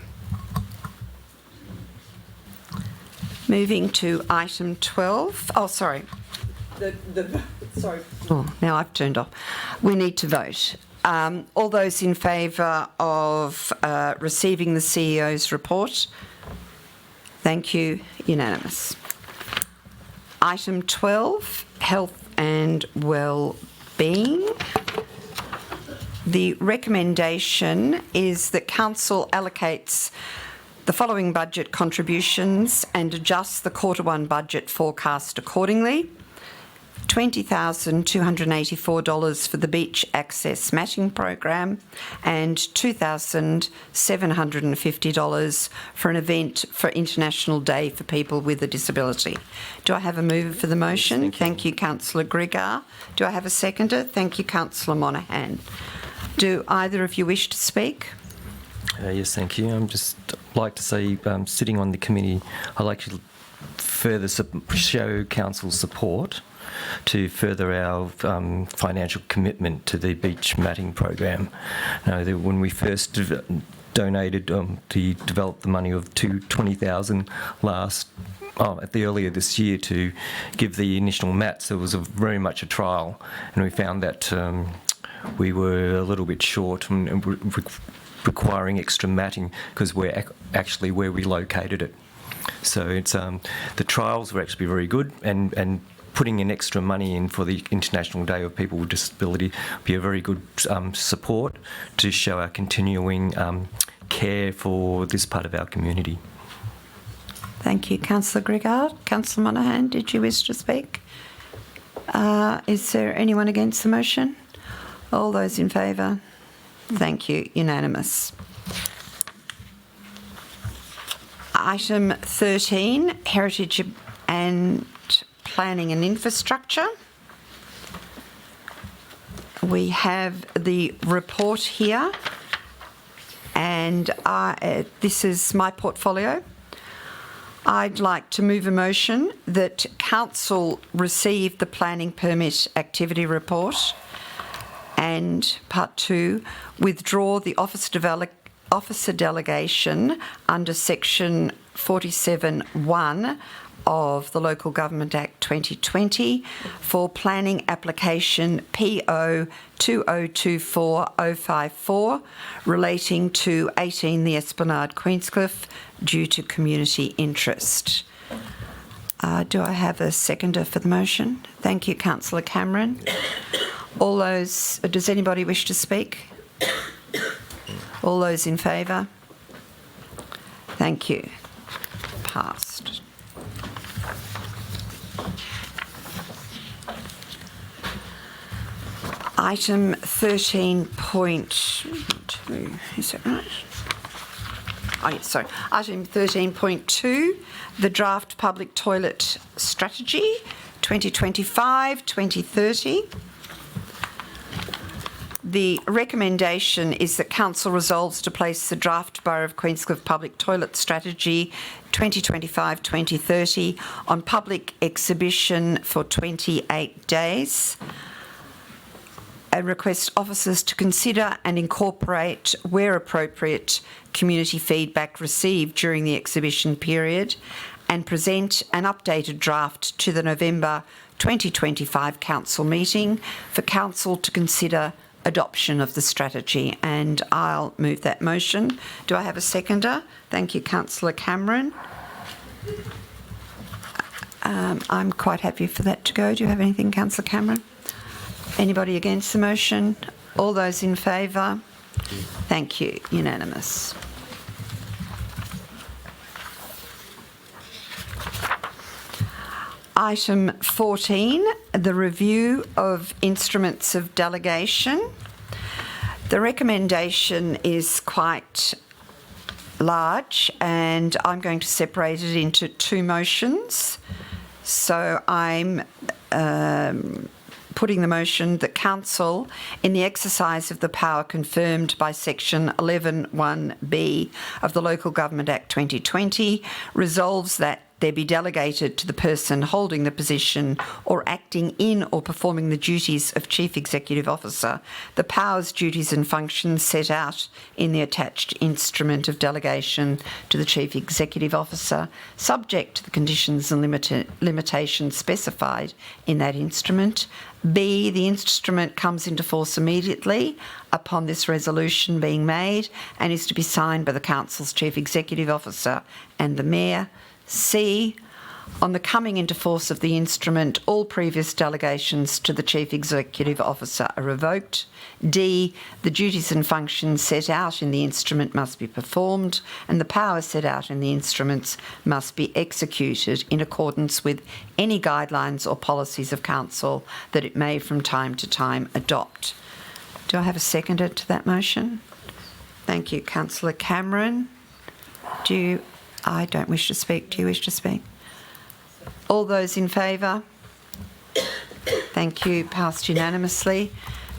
Moving to item 12. Oh, sorry. Sorry. Oh, now I've turned off. We need to vote. All those in favour of receiving the CEO's report? Thank you. Unanimous. Item 12, health and well-being. The recommendation is that Council allocates the following budget contributions and adjusts the Q1 budget forecast accordingly. $20,284 for the Beach Access Matting Program and $2,750 for an event for International Day for People with a Disability. Do I have a mover for the motion? Yes, thank you, Councillor Gregar. Do I have a seconder? Thank you, Councillor Monaghan. Do either of you wish to speak? Yes, thank you. I'm just like to say, sitting on the committee, I'd like to further show Council's support to further our financial commitment to the beach matting program. Now, when we first donated to develop the money of $20,000 earlier this year to give the initial mats, it was very much a trial, and we found that we were a little bit short and requiring extra matting because we're actually where we located it. So it's the trials were actually very good, and putting in extra money in for the International Day of People with Disability would be a very good support to show our continuing care for this part of our community. Thank Thank you, Councillor Grigard. Councillor Monaghan, did you wish to speak? Is there anyone against the motion? All those in favour? Thank you. Unanimous. Item 13, Heritage and Planning and Infrastructure. We have the report here, and this is my portfolio. I'd like to move a motion that Council receive the Planning Permit Activity Report and Part 2, withdraw the officer delegation under Section 47(1) of the Local Government Act 2020 for planning application PO 2024054 relating to 18 the Esplanade, Queenscliff, due to community interest. Do I have a seconder for the motion? Thank you, Councillor Cameron. All those, does anybody wish to speak? All those in favour? Thank you. Passed. Item 13.2, is that right? Oh, yes, sorry. Item 13.2, the Draft Public Toilet Strategy 2025-2030. The recommendation is that Council resolves to place the draft Borough of Queenscliff Public Toilet Strategy 2025-2030 on public exhibition for 28 days. And request officers to consider and incorporate, where appropriate, community feedback received during the exhibition period and present an updated draft to the November 2025 Council meeting for Council to consider adoption of the strategy. And I'll move that motion. Do I have a seconder? Thank you, Councillor Cameron. I'm quite happy for that to go. Do you have anything, Councillor Cameron? Anybody against the motion? All those in favour? Thank you. Unanimous. Item 14, the review of instruments of delegation. The recommendation is quite large, and I'm going to separate it into two motions. So I'm putting the motion that Council, in the exercise of the power confirmed by Section 11(1)(b) of the Local Government Act 2020, resolves that there be delegated to the person holding the position or acting in or performing the duties of Chief Executive Officer the powers, duties and functions set out in the attached instrument of delegation to the Chief Executive Officer, subject to the conditions and limitations specified in that instrument. B, the instrument comes into force immediately upon this resolution being made and is to be signed by the Council's Chief Executive Officer and the Mayor. C, on the coming into force of the instrument, all previous delegations to the Chief Executive Officer are revoked. D, the duties and functions set out in the instrument must be performed and the powers set out in the instruments must be executed in accordance with any guidelines or policies of Council that it may from time to time adopt. Do I have a seconder to that motion? Thank you, Councillor Cameron. I don't wish to speak. Do you wish to speak? All those in favour? Thank you. Passed unanimously.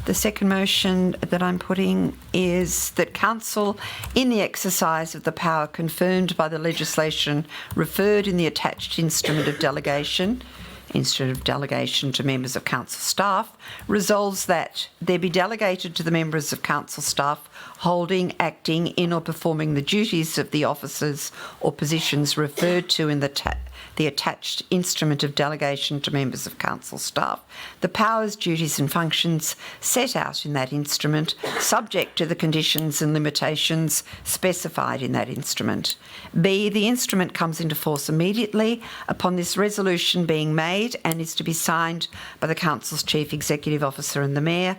The second motion that I'm putting is that Council, in the exercise of the power confirmed by the legislation referred in the attached instrument of delegation to members of Council staff, resolves that there be delegated to the members of Council staff holding, acting in or performing the duties of the officers or positions referred to in the attached instrument of delegation to members of Council staff, the powers, duties and functions set out in that instrument, subject to the conditions and limitations specified in that instrument. B, the instrument comes into force immediately upon this resolution being made and is to be signed by the Council's Chief Executive Officer and the Mayor.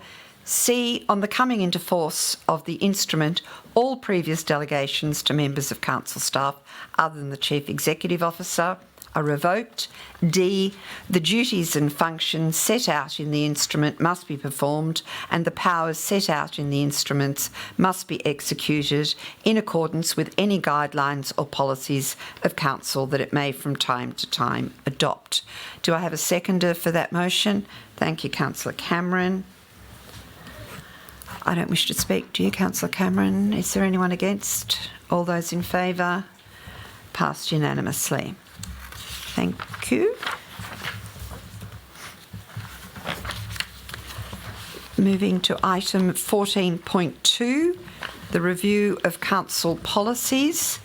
C, on the coming into force of the instrument, all previous delegations to members of council staff other than the Chief Executive Officer are revoked. D, the duties and functions set out in the instrument must be performed and the powers set out in the instruments must be executed in accordance with any guidelines or policies of council that it may from time to time adopt. Do I have a seconder for that motion? Thank you, Councillor Cameron. I don't wish to speak. Do you, Councillor Cameron? Is there anyone against? All those in favour? Passed unanimously. Thank you. Moving to item 14.2, the review of council policies.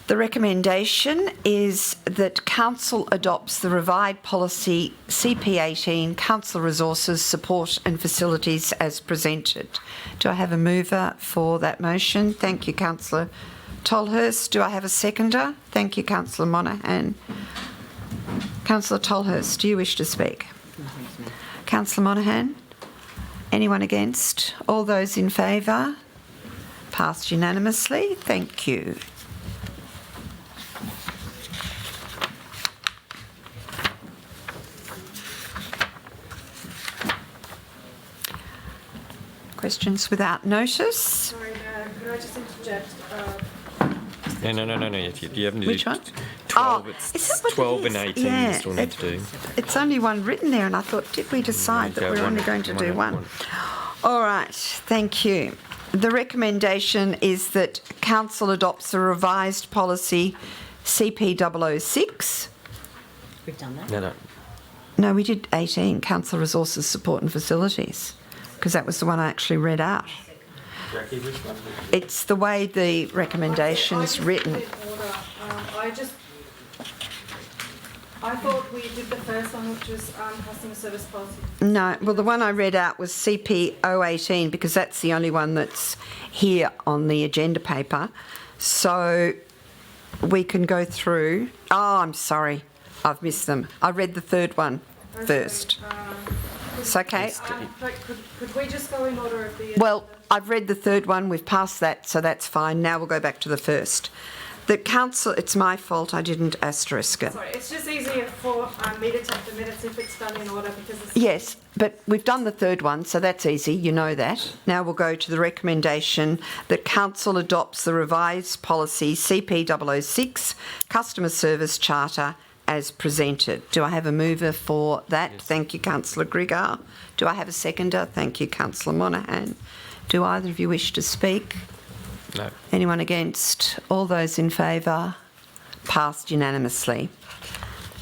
The recommendation is that council adopts the revised policy CP18, council resources, support and facilities as presented. Do I have a mover for that motion? Thank you, Councillor Tolhurst. Do I have a seconder? Thank you, Councillor Monaghan. Councillor Tolhurst, do you wish to speak? Councillor Monaghan? Anyone against? All those in favour? Passed unanimously. Thank you. Questions without notice? Sorry, could I just interject? No. You haven't. Which one? 12. Oh, it's is that what it 12 and is? 18 Yeah, you still need to do. It's only one written there, and I thought, did we decide that we're only going to do one? All right, thank you. The recommendation is that council adopts a revised policy CP006. We've done that. No. No, we did 18, council resources, support and facilities, because that was the one I actually read out. It's the way the recommendation's written. I thought we did the first one, which was customer service policy. No, well, the one I read out was CP018 because that's the only one that's here on the agenda paper. So we can go through. Oh, I'm sorry. I've missed them. I read the third one first. It's okay. Could we just go in order of the... Well, I've read the third one. We've passed that, so that's fine. Now we'll go back to the first. The council, it's my fault I didn't asterisk it. Sorry, it's just easier for me to take the minutes if it's done in order because it's... Yes, but we've done the third one, so that's easy, you know that. Now we'll go to the recommendation that council adopts the revised policy CP006, Customer Service Charter, as presented. Do I have a mover for that? Yes. Thank you, Councillor Griggar. Do I have a seconder? Thank you, Councillor Monaghan. Do either of you wish to speak? No. Anyone against? All those in favour? Passed unanimously.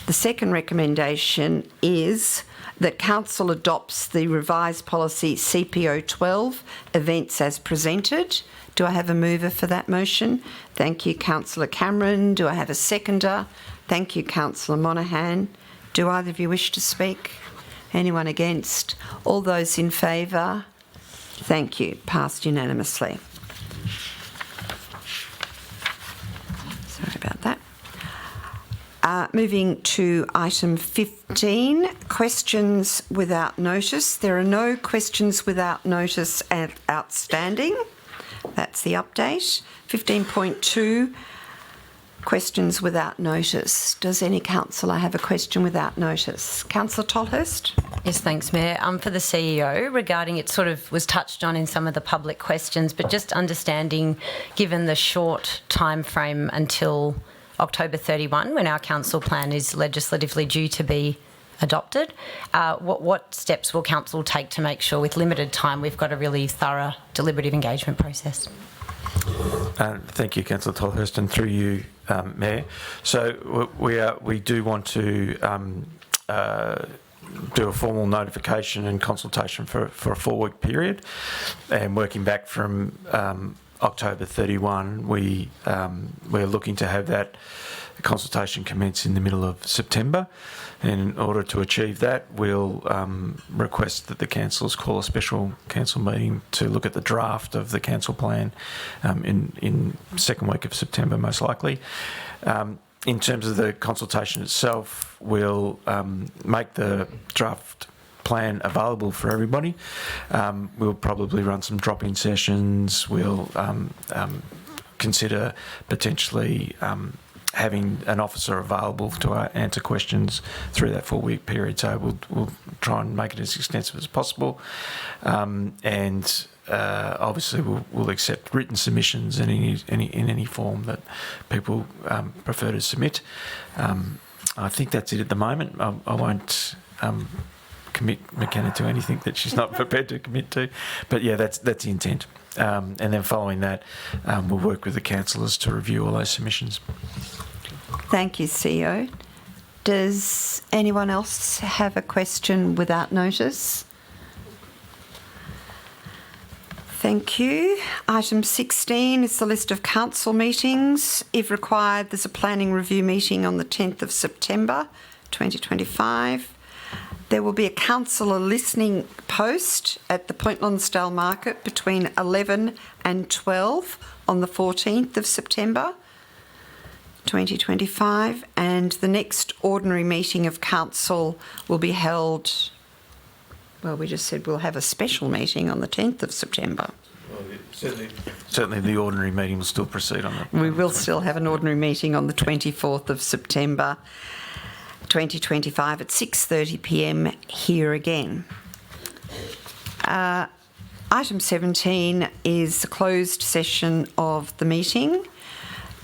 The second recommendation is that council adopts the revised policy CP012, events as presented. Do I have a mover for that motion? Thank you, Councillor Cameron. Do I have a seconder? Thank you, Councillor Monaghan. Do either of you wish to speak? Anyone against? All those in favour? Thank you. Passed unanimously. Sorry about that. Moving to item 15, questions without notice. There are no questions without notice outstanding. That's the update. 15.2, questions without notice. Does any councillor have a question without notice? Councillor Tolhurst? Yes, thanks, Mayor. For the CEO, regarding it sort of was touched on in some of the public questions, but just understanding, given the short time frame until October 31, when our council plan is legislatively due to be adopted, what steps will council take to make sure with limited time we've got a really thorough deliberative engagement process? Thank you, Councillor Tolhurst, and through you, Mayor. So we do want to do a formal notification and consultation for a 4-week period, and working back from October 31, we're looking to have that consultation commence in the middle of September. And in order to achieve that, we'll request that the councillors call a special council meeting to look at the draft of the council plan in second week of September, most likely. In terms of the consultation itself, we'll make the draft plan available for everybody. We'll probably run some drop-in sessions. We'll consider potentially having an officer available to answer questions through that 4-week period. So we'll try and make it as extensive as possible, and obviously we'll accept written submissions in any form that people prefer to submit. I think that's it at the moment. I won't commit McKenna to anything that she's not prepared to commit to, but yeah, that's the intent. And then following that, we'll work with the councillors to review all those submissions. Thank you, CEO. Does anyone else have a question without notice? Thank you. Item 16 is the list of council meetings. If required, there's a planning review meeting on the 10th of September 2025. There will be a councillor listening post at the Point Lonsdale Market between 11 and 12 on the 14th of September 2025, and the next ordinary meeting of council will be held, well, we just said we'll have a special meeting on the 10th of September. Well, certainly the ordinary meeting will still proceed on that. We will still have an ordinary meeting on the 24th of September 2025 at 6:30 p.m. here again. Item 17 is the closed session of the meeting.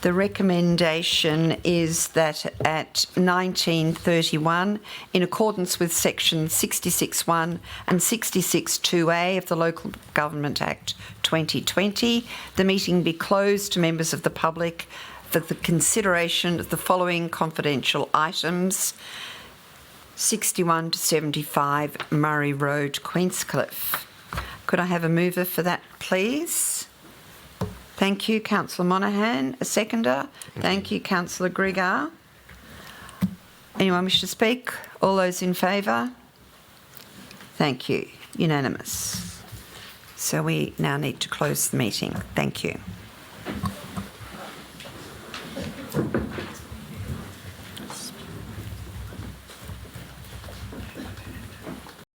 The recommendation is that at 19:31, in accordance with section 66(1) and 66(2)(a) of the Local Government Act 2020, the meeting be closed to members of the public for the consideration of the following confidential items: 61 to 75 Murray Road, Queenscliff. Could I have a mover for that, please? Thank you, Councillor Monaghan. A seconder? Thank you, Councillor Griggar. Anyone wish to speak? All those in favour? Thank you. Unanimous. So we now need to close the meeting. Thank you.